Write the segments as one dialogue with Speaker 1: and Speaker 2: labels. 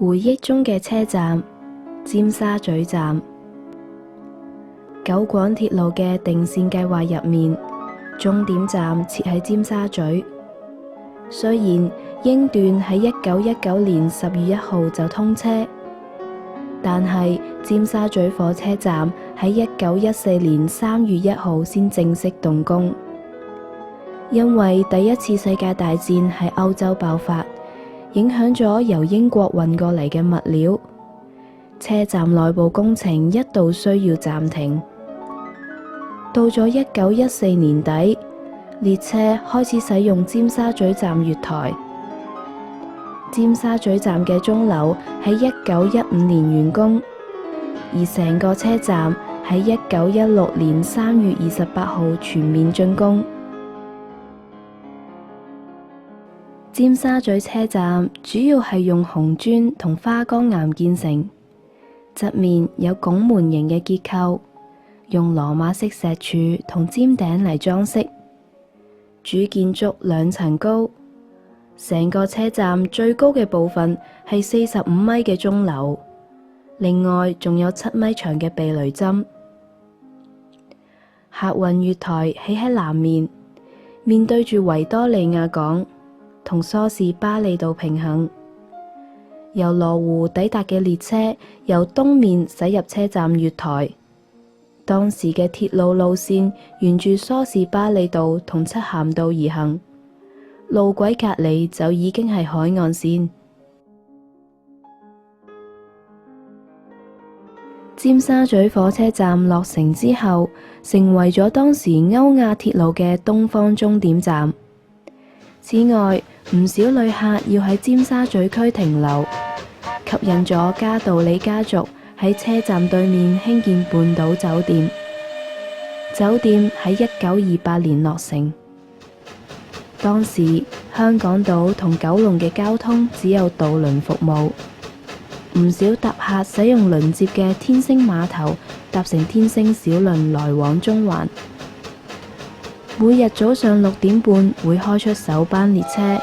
Speaker 1: 回憶中嘅車站，尖沙咀站。九廣鐵路嘅定線計劃入面，終點站設喺尖沙咀。雖然英段喺1919年10月1號就通車，但係尖沙咀火車站喺1914年3月1號先正式動工。因為第一次世界大戰喺歐洲爆發，影響咗由英國運過嚟嘅物料，車站內部工程一度需要暫停。到咗1914年底，列車開始使用尖沙咀站月台。尖沙咀站嘅鐘樓喺1915年完工，而成個車站喺1916年3月28號全面竣工。尖沙咀車站主要係用紅磚同花崗岩建成，側面有拱門形嘅結構，用羅馬式石柱同尖頂嚟裝飾。主建築2層高，成個車站最高嘅部分係45米嘅鐘樓，另外仲有7米長嘅避雷針。客運月台起喺南面，面對住維多利亞港，同梳士巴利道平行。由羅湖抵達嘅列車由東面駛入車站月台。當時嘅鐵路路線沿住梳士巴利道同漆咸道而行，路軌隔離就已經係海岸線。尖沙咀火車站落成之後，成為咗當時歐亞鐵路嘅東方終點站。此外，唔少旅客要喺尖沙咀區停留，吸引咗嘉道理家族喺車站對面興建半島酒店。酒店喺1928年落成。當時香港島同九龍嘅交通只有渡輪服務，唔少搭客使用鄰接嘅天星碼頭搭乘天星小輪來往中環。每日早上6點半會開出首班列車。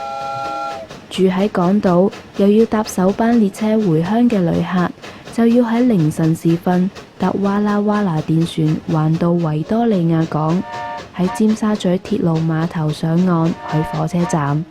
Speaker 1: 住喺港島又要搭首班列車回鄉嘅旅客，就要喺凌晨時分搭哇啦哇啦電船橫渡維多利亞港，喺尖沙咀鐵路碼頭上岸去火車站。